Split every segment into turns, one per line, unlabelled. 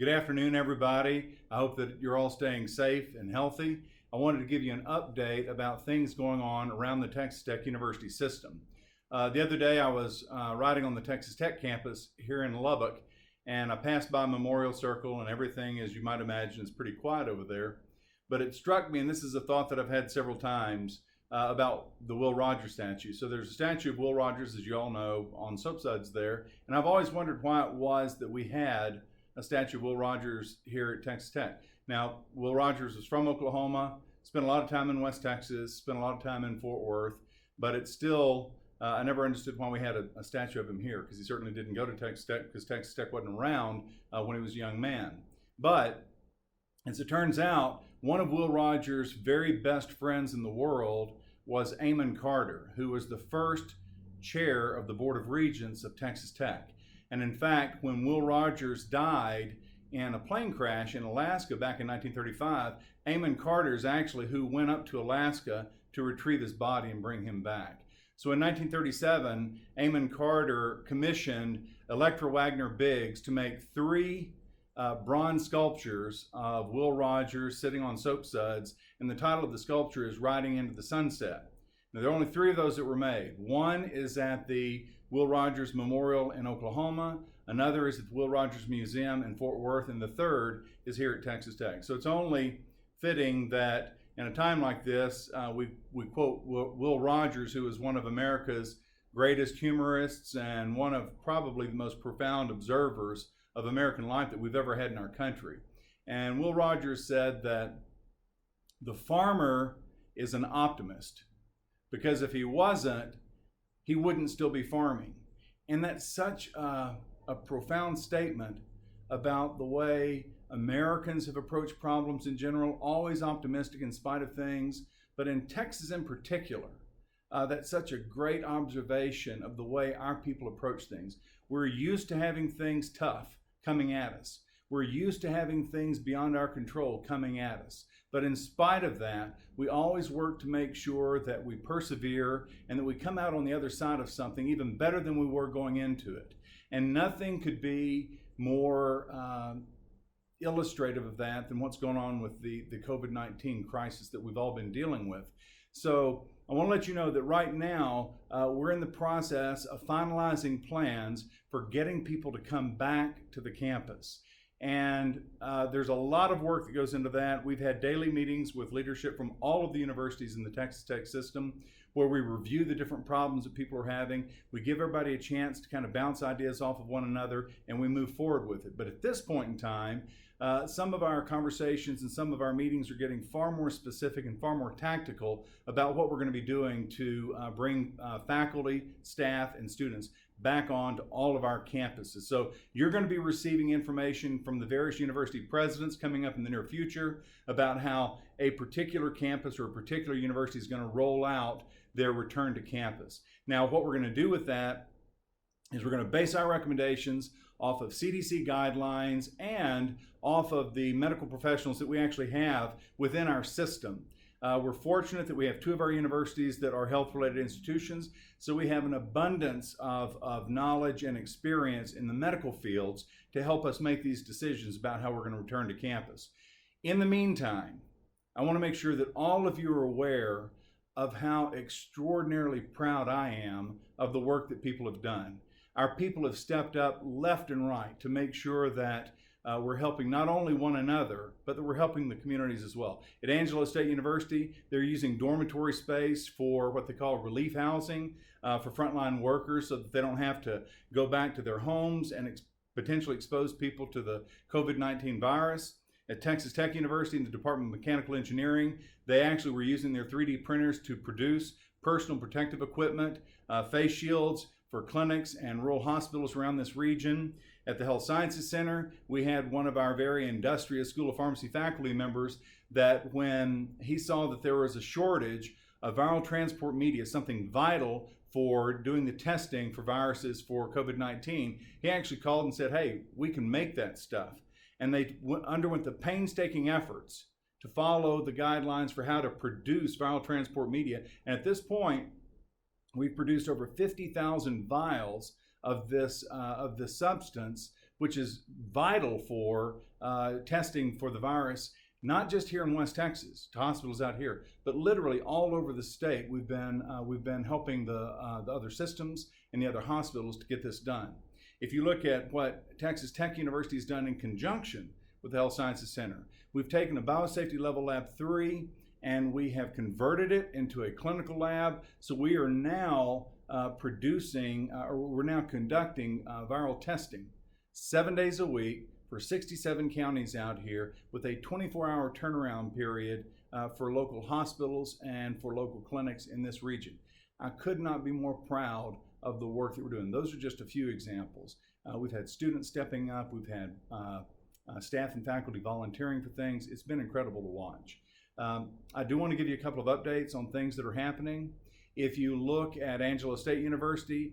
Good afternoon, everybody. I hope that you're all staying safe and healthy. I wanted to give you an update about things going on around the Texas Tech University system. The other day I was riding on the Texas Tech campus here in Lubbock, and I passed by Memorial Circle, and everything, as you might imagine, is pretty quiet over there. But it struck me, and this is a thought that I've had several times, about the Will Rogers statue. So there's a statue of Will Rogers, as you all know, on soapsuds there, and I've always wondered why it was that we had a statue of Will Rogers here at Texas Tech. Now, Will Rogers was from Oklahoma, spent a lot of time in West Texas, spent a lot of time in Fort Worth, but it's still, I never understood why we had a statue of him here, because he certainly didn't go to Texas Tech, because Texas Tech wasn't around when he was a young man. But as it turns out, one of Will Rogers' very best friends in the world was Amon Carter, who was the first chair of the Board of Regents of Texas Tech. And in fact, when Will Rogers died in a plane crash in Alaska back in 1935, Amon Carter is actually who went up to Alaska to retrieve his body and bring him back. So in 1937, Amon Carter commissioned Electra Wagner Biggs to make 3 bronze sculptures of Will Rogers sitting on soapsuds, and the title of the sculpture is Riding into the Sunset. Now, there are only 3 of those that were made. One is at the Will Rogers Memorial in Oklahoma, another is at the Will Rogers Museum in Fort Worth, and the third is here at Texas Tech. So it's only fitting that in a time like this, we quote Will Rogers, who is one of America's greatest humorists and one of probably the most profound observers of American life that we've ever had in our country. And Will Rogers said that the farmer is an optimist, because if he wasn't, he wouldn't still be farming. And that's such a profound statement about the way Americans have approached problems in general, always optimistic in spite of things, but in Texas in particular, that's such a great observation of the way our people approach things. We're used to having things tough coming at us. We're used to having things beyond our control coming at us. But in spite of that, we always work to make sure that we persevere and that we come out on the other side of something even better than we were going into it. And nothing could be more illustrative of that than what's going on with the COVID-19 crisis that we've all been dealing with. So I want to let you know that right now we're in the process of finalizing plans for getting people to come back to the campus. And there's a lot of work that goes into that. We've had daily meetings with leadership from all of the universities in the Texas Tech system where we review the different problems that people are having. We give everybody a chance to kind of bounce ideas off of one another, and we move forward with it. But at this point in time, some of our conversations and some of our meetings are getting far more specific and far more tactical about what we're going to be doing to bring faculty, staff, and students back on to all of our campuses. So you're going to be receiving information from the various university presidents coming up in the near future about how a particular campus or a particular university is going to roll out their return to campus. Now, what we're going to do with that is we're going to base our recommendations off of CDC guidelines and off of the medical professionals that we actually have within our system. We're fortunate that we have 2 of our universities that are health-related institutions, so we have an abundance of knowledge and experience in the medical fields to help us make these decisions about how we're going to return to campus. In the meantime, I want to make sure that all of you are aware of how extraordinarily proud I am of the work that people have done. Our people have stepped up left and right to make sure that we're helping not only one another, but that we're helping the communities as well. At Angelo State University, they're using dormitory space for what they call relief housing for frontline workers so that they don't have to go back to their homes and potentially expose people to the COVID-19 virus. At Texas Tech University in the Department of Mechanical Engineering, they actually were using their 3D printers to produce personal protective equipment, face shields for clinics and rural hospitals around this region. At the Health Sciences Center, we had one of our very industrious School of Pharmacy faculty members that when he saw that there was a shortage of viral transport media, something vital for doing the testing for viruses for COVID-19, he actually called and said, hey, we can make that stuff. And they underwent the painstaking efforts to follow the guidelines for how to produce viral transport media. And at this point, we've produced over 50,000 vials of this substance which is vital for testing for the virus, not just here in West Texas, to hospitals out here, but literally all over the state. We've been helping the other systems and the other hospitals to get this done. If you look at what Texas Tech University has done in conjunction with the Health Sciences Center, we've taken a biosafety level lab 3 and we have converted it into a clinical lab. So we are now we're now conducting viral testing 7 days a week for 67 counties out here, with a 24-hour turnaround period for local hospitals and for local clinics in this region. I could not be more proud of the work that we're doing. Those are just a few examples. We've had students stepping up. We've had staff and faculty volunteering for things. It's been incredible to watch. I do want to give you a couple of updates on things that are happening. If you look at Angelo State University,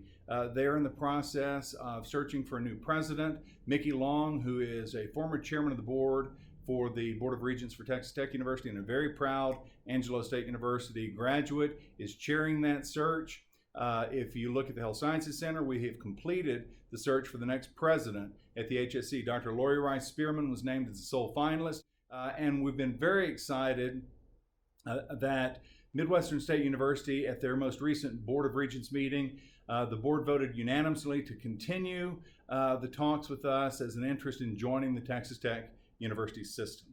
they're in the process of searching for a new president. Mickey Long, who is a former chairman of the board for the Board of Regents for Texas Tech University and a very proud Angelo State University graduate, is chairing that search. If you look at the Health Sciences Center, we have completed the search for the next president at the HSC. Dr. Lori Rice Spearman was named as the sole finalist, and we've been very excited that Midwestern State University, at their most recent Board of Regents meeting, the board voted unanimously to continue the talks with us as an interest in joining the Texas Tech University system.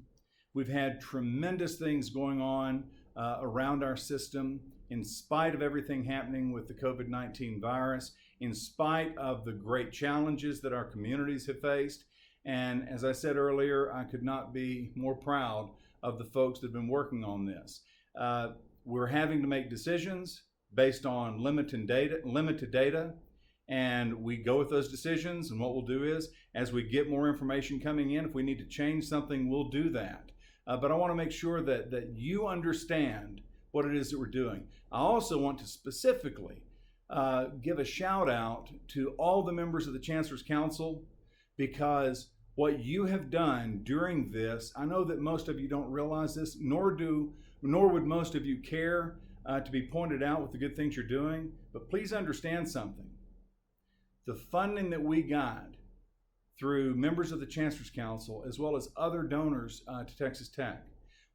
We've had tremendous things going on around our system in spite of everything happening with the COVID-19 virus, in spite of the great challenges that our communities have faced. And as I said earlier, I could not be more proud of the folks that have been working on this. We're having to make decisions based on limited data, and we go with those decisions. And what we'll do is, as we get more information coming in, if we need to change something, we'll do that. But I want to make sure that you understand what it is that we're doing. I also want to specifically give a shout out to all the members of the Chancellor's Council, because what you have done during this, I know that most of you don't realize this, nor would most of you care to be pointed out with the good things you're doing, but please understand something. The funding that we got through members of the Chancellor's Council, as well as other donors to Texas Tech,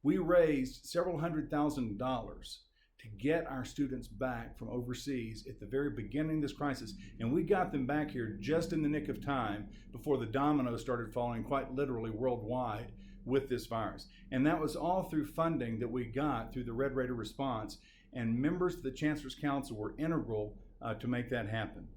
we raised several $100,000 to get our students back from overseas at the very beginning of this crisis. And we got them back here just in the nick of time before the dominoes started falling quite literally worldwide with this virus. And that was all through funding that we got through the Red Raider response. And members of the Chancellor's Council were integral to make that happen.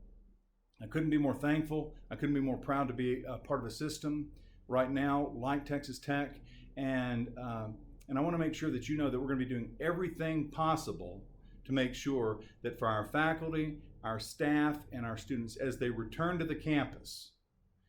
I couldn't be more thankful. I couldn't be more proud to be a part of a system right now like Texas Tech. And I want to make sure that you know that we're going to be doing everything possible to make sure that for our faculty, our staff, and our students, as they return to the campus,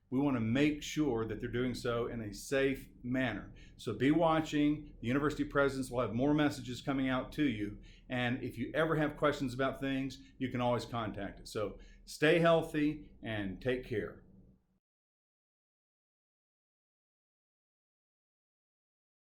we want to make sure that they're doing so in a safe manner. So be watching. The university presidents will have more messages coming out to you. And if you ever have questions about things, you can always contact us. So stay healthy and take care.